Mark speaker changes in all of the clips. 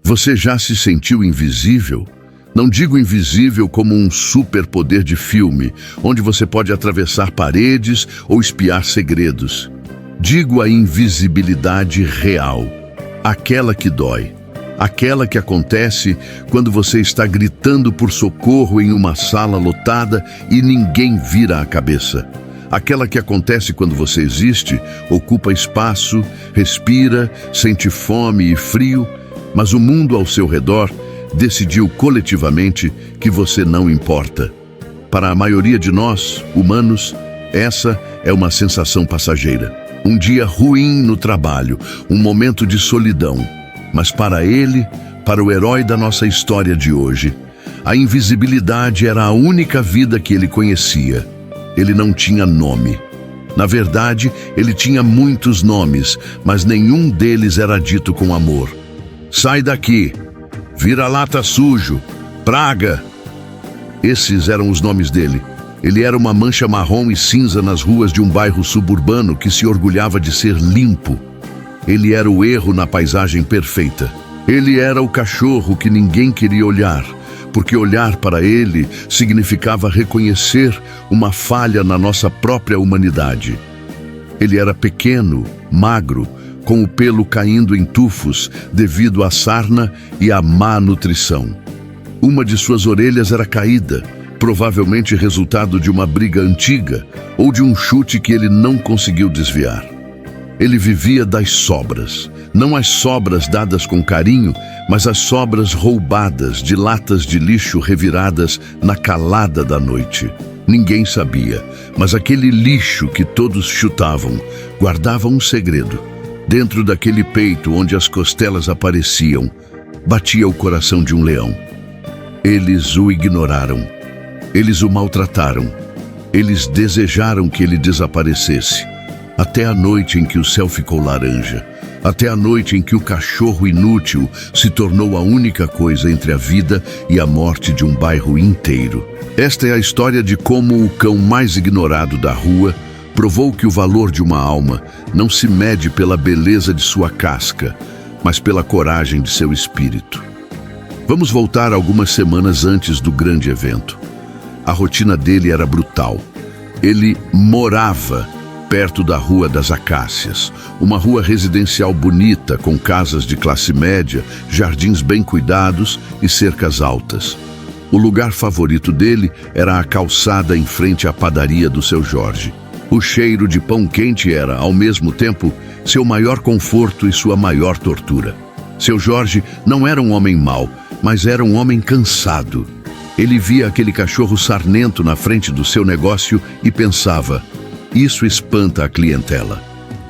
Speaker 1: Você já se sentiu invisível? Não digo invisível como um superpoder de filme, onde você pode atravessar paredes ou espiar segredos. Digo a invisibilidade real, aquela que dói, aquela que acontece quando você está gritando por socorro em uma sala lotada e ninguém vira a cabeça. Aquela que acontece quando você existe, ocupa espaço, respira, sente fome e frio, mas o mundo ao seu redor decidiu coletivamente que você não importa. Para a maioria de nós, humanos, essa é uma sensação passageira. Um dia ruim no trabalho, um momento de solidão. Mas para ele, para o herói da nossa história de hoje, a invisibilidade era a única vida que ele conhecia. Ele não tinha nome. Na verdade, ele tinha muitos nomes, mas nenhum deles era dito com amor. Sai daqui! Vira-lata sujo! Praga! Esses eram os nomes dele. Ele era uma mancha marrom e cinza nas ruas de um bairro suburbano que se orgulhava de ser limpo. Ele era o erro na paisagem perfeita. Ele era o cachorro que ninguém queria olhar, porque olhar para ele significava reconhecer uma falha na nossa própria humanidade. Ele era pequeno, magro, com o pelo caindo em tufos devido à sarna e à má nutrição. Uma de suas orelhas era caída, provavelmente resultado de uma briga antiga ou de um chute que ele não conseguiu desviar. Ele vivia das sobras, não as sobras dadas com carinho, mas as sobras roubadas de latas de lixo reviradas na calada da noite. Ninguém sabia, mas aquele lixo que todos chutavam guardava um segredo. Dentro daquele peito onde as costelas apareciam, batia o coração de um leão. Eles o ignoraram. Eles o maltrataram. Eles desejaram que ele desaparecesse. Até a noite em que o céu ficou laranja. Até a noite em que o cachorro inútil se tornou a única coisa entre a vida e a morte de um bairro inteiro. Esta é a história de como o cão mais ignorado da rua provou que o valor de uma alma não se mede pela beleza de sua casca, mas pela coragem de seu espírito. Vamos voltar algumas semanas antes do grande evento. A rotina dele era brutal. Ele morava perto da Rua das Acácias, uma rua residencial bonita com casas de classe média, jardins bem cuidados e cercas altas. O lugar favorito dele era a calçada em frente à padaria do seu Jorge. O cheiro de pão quente era, ao mesmo tempo, seu maior conforto e sua maior tortura. Seu Jorge não era um homem mau, mas era um homem cansado. Ele via aquele cachorro sarnento na frente do seu negócio e pensava: isso espanta a clientela.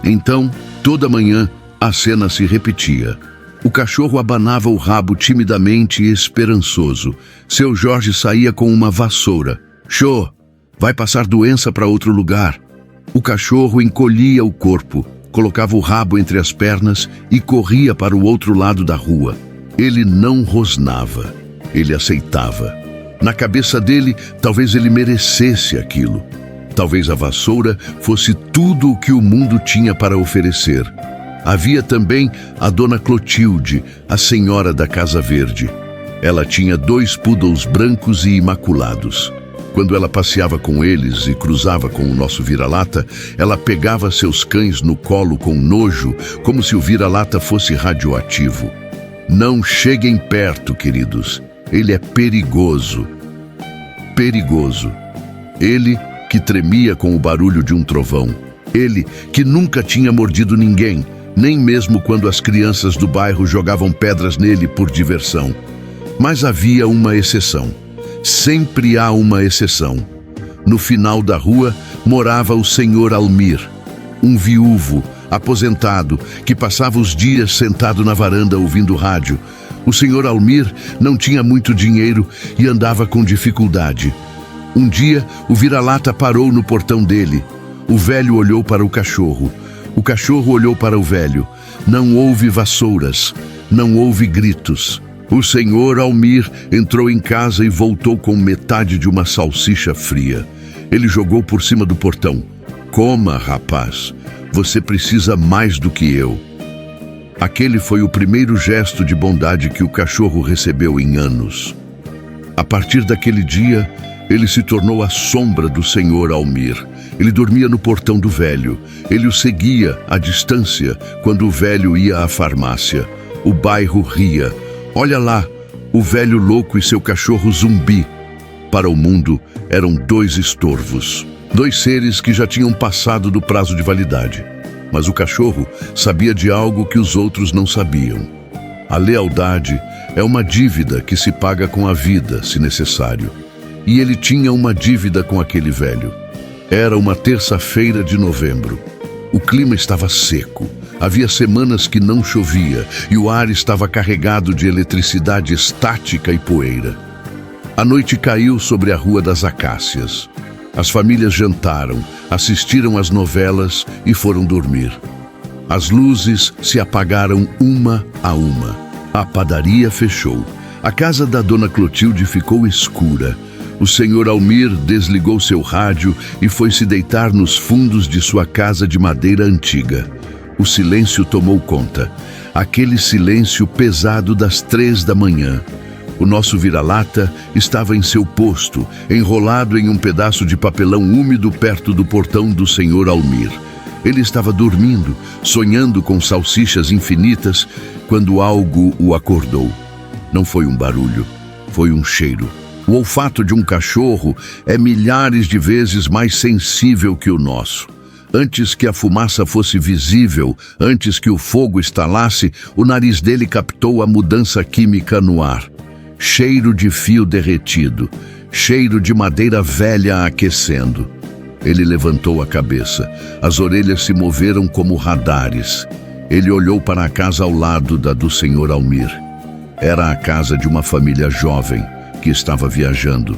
Speaker 1: Então, toda manhã, a cena se repetia. O cachorro abanava o rabo timidamente e esperançoso. Seu Jorge saía com uma vassoura. Xô, vai passar doença para outro lugar. O cachorro encolhia o corpo, colocava o rabo entre as pernas e corria para o outro lado da rua. Ele não rosnava, ele aceitava. Na cabeça dele, talvez ele merecesse aquilo. Talvez a vassoura fosse tudo o que o mundo tinha para oferecer. Havia também a dona Clotilde, a senhora da Casa Verde. Ela tinha 2 poodles brancos e imaculados. Quando ela passeava com eles e cruzava com o nosso vira-lata, ela pegava seus cães no colo com nojo, como se o vira-lata fosse radioativo. Não cheguem perto, queridos. Ele é perigoso. Perigoso. Ele que tremia com o barulho de um trovão. Ele que nunca tinha mordido ninguém, nem mesmo quando as crianças do bairro jogavam pedras nele por diversão. Mas havia uma exceção. Sempre há uma exceção. No final da rua morava o senhor Almir, um viúvo, aposentado, que passava os dias sentado na varanda ouvindo rádio. O senhor Almir não tinha muito dinheiro e andava com dificuldade. Um dia, o vira-lata parou no portão dele. O velho olhou para o cachorro. O cachorro olhou para o velho. Não houve vassouras, não houve gritos. O senhor Almir entrou em casa e voltou com metade de uma salsicha fria. Ele jogou por cima do portão. Coma, rapaz. Você precisa mais do que eu. Aquele foi o primeiro gesto de bondade que o cachorro recebeu em anos. A partir daquele dia, ele se tornou a sombra do Senhor Almir. Ele dormia no portão do velho. Ele o seguia à distância quando o velho ia à farmácia. O bairro ria. Olha lá, o velho louco e seu cachorro Zumbi. Para o mundo, eram dois estorvos. Dois seres que já tinham passado do prazo de validade. Mas o cachorro sabia de algo que os outros não sabiam. A lealdade é uma dívida que se paga com a vida, se necessário. E ele tinha uma dívida com aquele velho. Era uma terça-feira de novembro. O clima estava seco. Havia semanas que não chovia e o ar estava carregado de eletricidade estática e poeira. A noite caiu sobre a Rua das Acácias. As famílias jantaram, assistiram às novelas e foram dormir. As luzes se apagaram uma a uma. A padaria fechou. A casa da dona Clotilde ficou escura. O senhor Almir desligou seu rádio e foi se deitar nos fundos de sua casa de madeira antiga. O silêncio tomou conta. Aquele silêncio pesado das 3 da manhã. O nosso vira-lata estava em seu posto, enrolado em um pedaço de papelão úmido perto do portão do senhor Almir. Ele estava dormindo, sonhando com salsichas infinitas, quando algo o acordou. Não foi um barulho, foi um cheiro. O olfato de um cachorro é milhares de vezes mais sensível que o nosso. Antes que a fumaça fosse visível, antes que o fogo estalasse, o nariz dele captou a mudança química no ar. Cheiro de fio derretido, cheiro de madeira velha aquecendo. Ele levantou a cabeça. As orelhas se moveram como radares. Ele olhou para a casa ao lado da do senhor Almir. Era a casa de uma família jovem que estava viajando.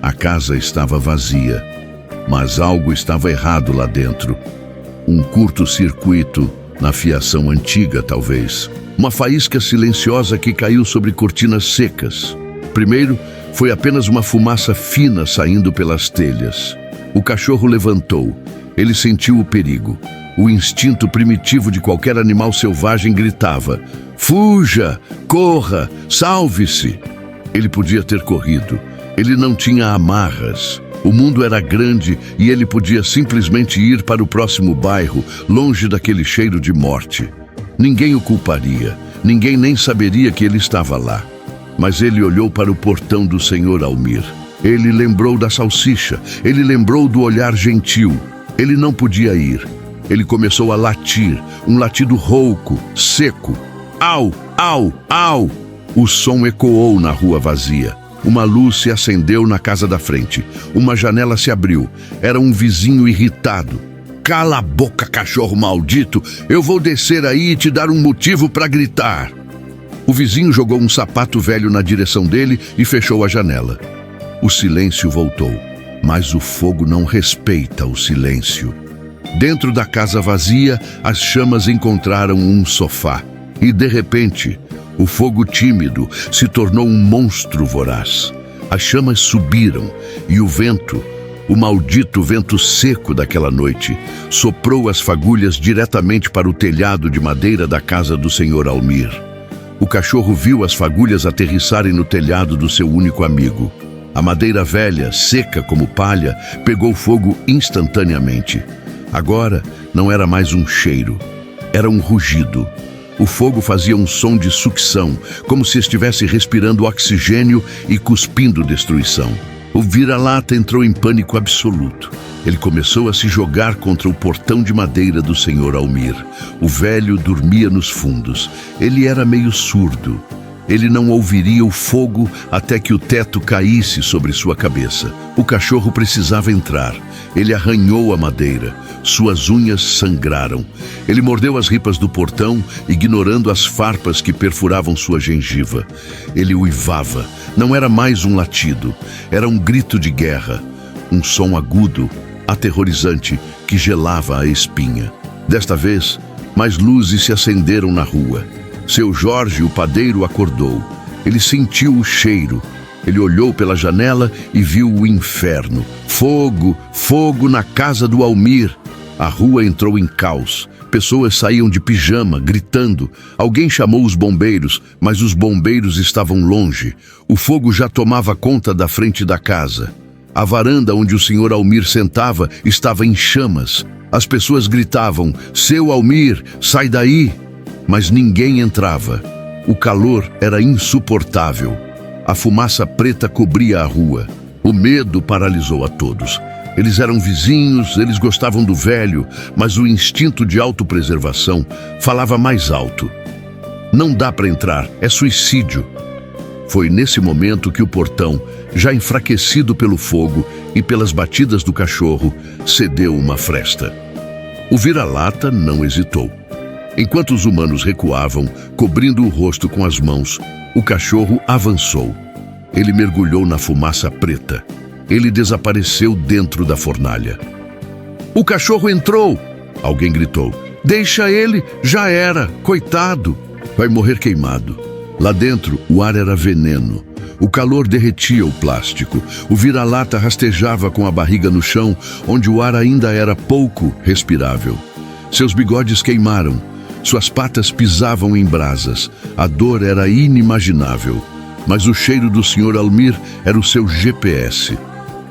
Speaker 1: A casa estava vazia, mas algo estava errado lá dentro. Um curto-circuito na fiação antiga, talvez. Uma faísca silenciosa que caiu sobre cortinas secas. Primeiro, foi apenas uma fumaça fina saindo pelas telhas. O cachorro levantou. Ele sentiu o perigo. O instinto primitivo de qualquer animal selvagem gritava: "Fuja! Corra! Salve-se!" Ele podia ter corrido. Ele não tinha amarras. O mundo era grande e ele podia simplesmente ir para o próximo bairro, longe daquele cheiro de morte. Ninguém o culparia. Ninguém nem saberia que ele estava lá. Mas ele olhou para o portão do senhor Almir. Ele lembrou da salsicha. Ele lembrou do olhar gentil. Ele não podia ir. Ele começou a latir, um latido rouco, seco. Au! Au! Au! O som ecoou na rua vazia. Uma luz se acendeu na casa da frente. Uma janela se abriu. Era um vizinho irritado. "Cala a boca, cachorro maldito! Eu vou descer aí e te dar um motivo para gritar!" O vizinho jogou um sapato velho na direção dele e fechou a janela. O silêncio voltou, mas o fogo não respeita o silêncio. Dentro da casa vazia, as chamas encontraram um sofá. E, de repente, o fogo tímido se tornou um monstro voraz. As chamas subiram e o vento, o maldito vento seco daquela noite, soprou as fagulhas diretamente para o telhado de madeira da casa do senhor Almir. O cachorro viu as fagulhas aterrissarem no telhado do seu único amigo. A madeira velha, seca como palha, pegou fogo instantaneamente. Agora não era mais um cheiro, era um rugido. O fogo fazia um som de sucção, como se estivesse respirando oxigênio e cuspindo destruição. O vira-lata entrou em pânico absoluto. Ele começou a se jogar contra o portão de madeira do senhor Almir. O velho dormia nos fundos. Ele era meio surdo. Ele não ouviria o fogo até que o teto caísse sobre sua cabeça. O cachorro precisava entrar. Ele arranhou a madeira. Suas unhas sangraram. Ele mordeu as ripas do portão, ignorando as farpas que perfuravam sua gengiva. Ele uivava. Não era mais um latido. Era um grito de guerra. Um som agudo, aterrorizante, que gelava a espinha. Desta vez, mais luzes se acenderam na rua. Seu Jorge, o padeiro, acordou. Ele sentiu o cheiro. Ele olhou pela janela e viu o inferno. Fogo, fogo na casa do Almir. A rua entrou em caos. Pessoas saíam de pijama, gritando. Alguém chamou os bombeiros, mas os bombeiros estavam longe. O fogo já tomava conta da frente da casa. A varanda onde o Sr. Almir sentava estava em chamas. As pessoas gritavam: "Seu Almir, sai daí!" Mas ninguém entrava. O calor era insuportável. A fumaça preta cobria a rua. O medo paralisou a todos. Eles eram vizinhos, eles gostavam do velho, mas o instinto de autopreservação falava mais alto. Não dá para entrar, é suicídio. Foi nesse momento que o portão, já enfraquecido pelo fogo e pelas batidas do cachorro, cedeu uma fresta. O vira-lata não hesitou. Enquanto os humanos recuavam, cobrindo o rosto com as mãos, o cachorro avançou. Ele mergulhou na fumaça preta. Ele desapareceu dentro da fornalha. "O cachorro entrou!" Alguém gritou. "Deixa ele, já era, coitado. Vai morrer queimado." Lá dentro, o ar era veneno. O calor derretia o plástico. O vira-lata rastejava com a barriga no chão, onde o ar ainda era pouco respirável. Seus bigodes queimaram. Suas patas pisavam em brasas. A dor era inimaginável. Mas o cheiro do Sr. Almir era o seu GPS.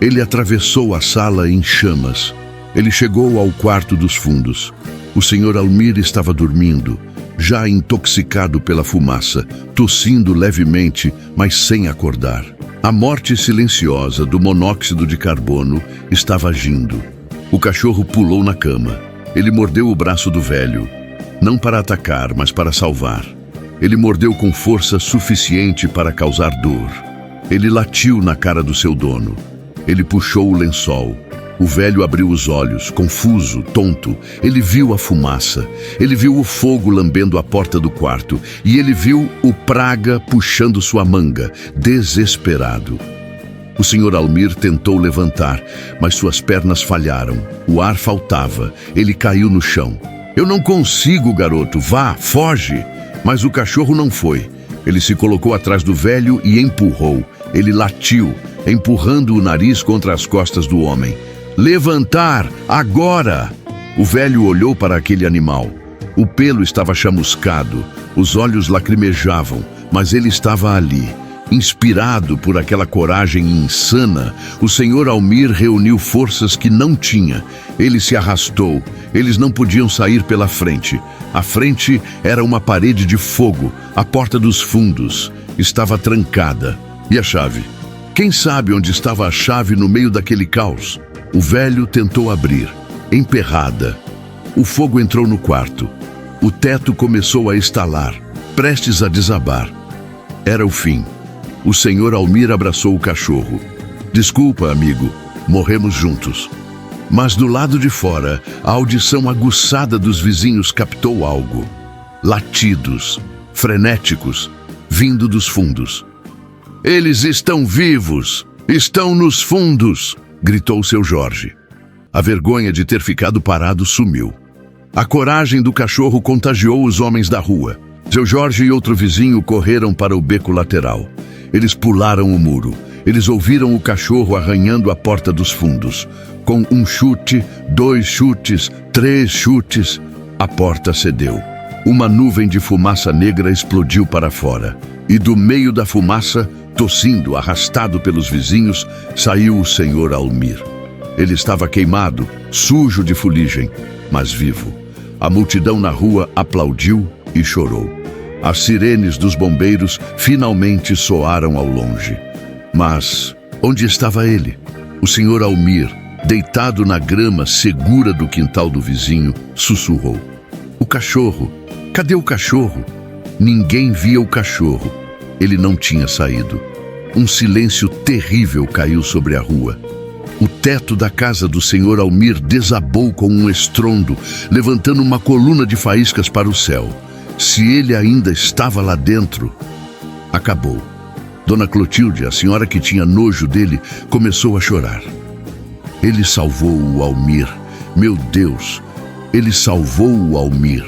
Speaker 1: Ele atravessou a sala em chamas. Ele chegou ao quarto dos fundos. O Sr. Almir estava dormindo, já intoxicado pela fumaça, tossindo levemente, mas sem acordar. A morte silenciosa do monóxido de carbono estava agindo. O cachorro pulou na cama. Ele mordeu o braço do velho, não para atacar, mas para salvar. Ele mordeu com força suficiente para causar dor. Ele latiu na cara do seu dono. Ele puxou o lençol. O velho abriu os olhos, confuso, tonto. Ele viu a fumaça. Ele viu o fogo lambendo a porta do quarto. E ele viu o Praga puxando sua manga, desesperado. O Sr. Almir tentou levantar, mas suas pernas falharam. O ar faltava. Ele caiu no chão. "Eu não consigo, garoto. Vá, foge." Mas o cachorro não foi. Ele se colocou atrás do velho e empurrou. Ele latiu, empurrando o nariz contra as costas do homem. "Levantar, agora!" O velho olhou para aquele animal. O pelo estava chamuscado, os olhos lacrimejavam, mas ele estava ali. Inspirado por aquela coragem insana, o Sr. Almir reuniu forças que não tinha. Ele se arrastou. Eles não podiam sair pela frente. A frente era uma parede de fogo. A porta dos fundos estava trancada. E a chave? Quem sabe onde estava a chave no meio daquele caos? O velho tentou abrir. Emperrada. O fogo entrou no quarto. O teto começou a estalar, prestes a desabar. Era o fim. O Sr. Almir abraçou o cachorro. "Desculpa, amigo, morremos juntos." Mas do lado de fora, a audição aguçada dos vizinhos captou algo. Latidos, frenéticos, vindo dos fundos. "Eles estão vivos! Estão nos fundos!" gritou seu Jorge. A vergonha de ter ficado parado sumiu. A coragem do cachorro contagiou os homens da rua. Seu Jorge e outro vizinho correram para o beco lateral. Eles pularam o muro. Eles ouviram o cachorro arranhando a porta dos fundos. Com um chute, 2 chutes, 3 chutes, a porta cedeu. Uma nuvem de fumaça negra explodiu para fora. E do meio da fumaça, tossindo, arrastado pelos vizinhos, saiu o Sr. Almir. Ele estava queimado, sujo de fuligem, mas vivo. A multidão na rua aplaudiu e chorou. As sirenes dos bombeiros finalmente soaram ao longe. Mas onde estava ele? O Sr. Almir, deitado na grama segura do quintal do vizinho, sussurrou. "O cachorro! Cadê o cachorro?" Ninguém via o cachorro. Ele não tinha saído. Um silêncio terrível caiu sobre a rua. O teto da casa do Sr. Almir desabou com um estrondo, levantando uma coluna de faíscas para o céu. Se ele ainda estava lá dentro, acabou. Dona Clotilde, a senhora que tinha nojo dele, começou a chorar. Ele salvou o Almir. Meu Deus, ele salvou o Almir.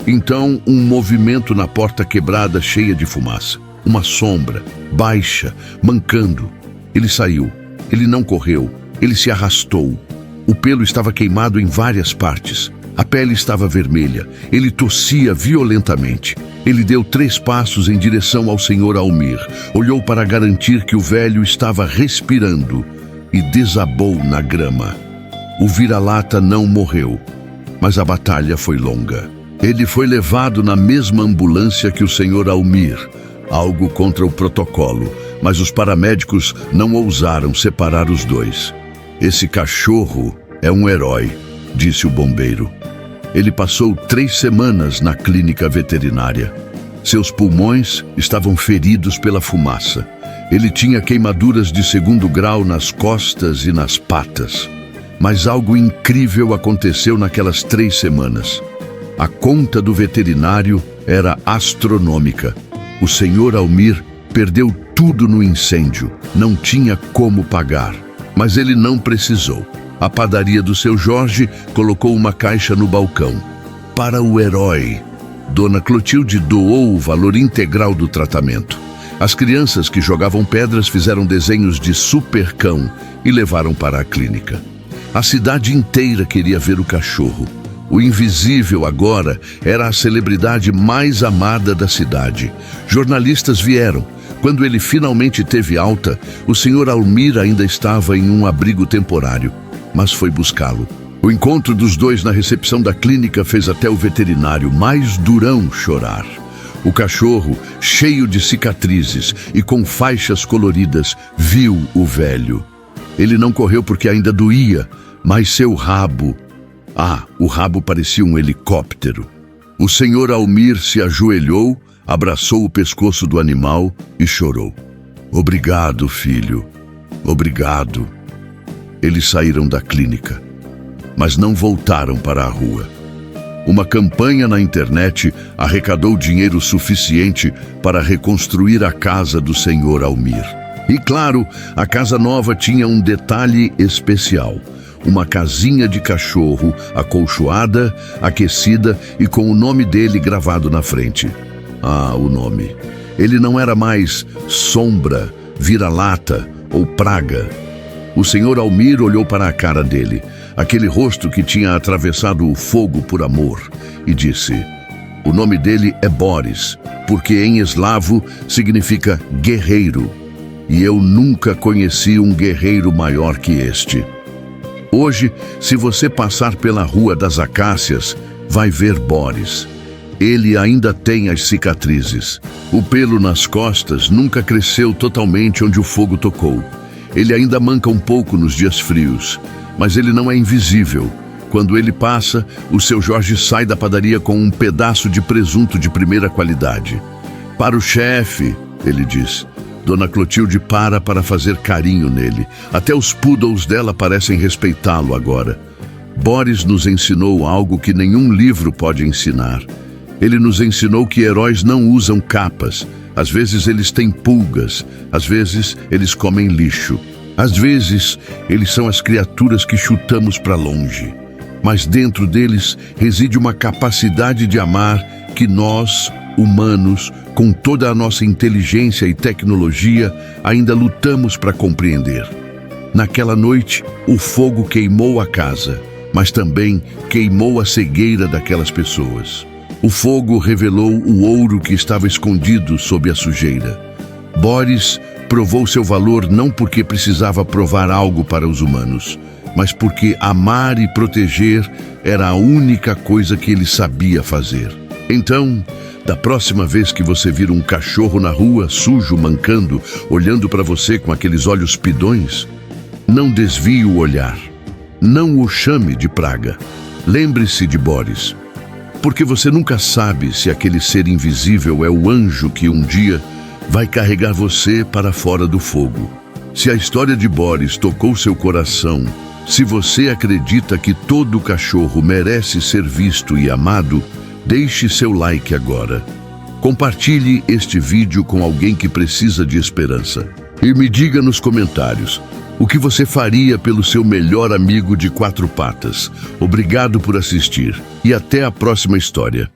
Speaker 1: Então, um movimento na porta quebrada, cheia de fumaça. Uma sombra, baixa, mancando. Ele saiu. Ele não correu. Ele se arrastou. O pelo estava queimado em várias partes. A pele estava vermelha. Ele tossia violentamente. Ele deu 3 passos em direção ao Sr. Almir. Olhou para garantir que o velho estava respirando e desabou na grama. O vira-lata não morreu, mas a batalha foi longa. Ele foi levado na mesma ambulância que o Sr. Almir, algo contra o protocolo, mas os paramédicos não ousaram separar os dois. Esse cachorro é um herói, disse o bombeiro. Ele passou 3 semanas na clínica veterinária. Seus pulmões estavam feridos pela fumaça. Ele tinha queimaduras de 2º grau nas costas e nas patas. Mas algo incrível aconteceu naquelas 3 semanas. A conta do veterinário era astronômica. O Sr. Almir perdeu tudo no incêndio. Não tinha como pagar. Mas ele não precisou. A padaria do seu Jorge colocou uma caixa no balcão. Para o herói, Dona Clotilde doou o valor integral do tratamento. As crianças que jogavam pedras fizeram desenhos de super-cão e levaram para a clínica. A cidade inteira queria ver o cachorro. O Invisível agora era a celebridade mais amada da cidade. Jornalistas vieram. Quando ele finalmente teve alta, o Sr. Almir ainda estava em um abrigo temporário, mas foi buscá-lo. O encontro dos dois na recepção da clínica fez até o veterinário mais durão chorar. O cachorro, cheio de cicatrizes e com faixas coloridas, viu o velho. Ele não correu porque ainda doía, mas seu rabo... o rabo parecia um helicóptero. O Sr. Almir se ajoelhou, abraçou o pescoço do animal e chorou. Obrigado, filho. Obrigado. Eles saíram da clínica, mas não voltaram para a rua. Uma campanha na internet arrecadou dinheiro suficiente para reconstruir a casa do Sr. Almir. E claro, a casa nova tinha um detalhe especial. Uma casinha de cachorro acolchoada, aquecida e com o nome dele gravado na frente. O nome. Ele não era mais Sombra, Vira-lata ou Praga. O Sr. Almir olhou para a cara dele, aquele rosto que tinha atravessado o fogo por amor, e disse: o nome dele é Boris, porque em eslavo significa guerreiro, e eu nunca conheci um guerreiro maior que este. Hoje, se você passar pela Rua das Acácias, vai ver Boris. Ele ainda tem as cicatrizes. O pelo nas costas nunca cresceu totalmente onde o fogo tocou. Ele ainda manca um pouco nos dias frios, mas ele não é invisível. Quando ele passa, o seu Jorge sai da padaria com um pedaço de presunto de primeira qualidade. Para o chefe, ele diz. Dona Clotilde para fazer carinho nele. Até os poodles dela parecem respeitá-lo agora. Boris nos ensinou algo que nenhum livro pode ensinar. Ele nos ensinou que heróis não usam capas. Às vezes eles têm pulgas, às vezes eles comem lixo. Às vezes eles são as criaturas que chutamos para longe. Mas dentro deles reside uma capacidade de amar que nós, humanos, com toda a nossa inteligência e tecnologia, ainda lutamos para compreender. Naquela noite, o fogo queimou a casa, mas também queimou a cegueira daquelas pessoas. O fogo revelou o ouro que estava escondido sob a sujeira. Boris provou seu valor não porque precisava provar algo para os humanos, mas porque amar e proteger era a única coisa que ele sabia fazer. Então, da próxima vez que você vir um cachorro na rua, sujo, mancando, olhando para você com aqueles olhos pidões, não desvie o olhar. Não o chame de praga. Lembre-se de Boris. Porque você nunca sabe se aquele ser invisível é o anjo que um dia vai carregar você para fora do fogo. Se a história de Boris tocou seu coração, se você acredita que todo cachorro merece ser visto e amado, deixe seu like agora. Compartilhe este vídeo com alguém que precisa de esperança. E me diga nos comentários o que você faria pelo seu melhor amigo de 4 patas. Obrigado por assistir e até a próxima história.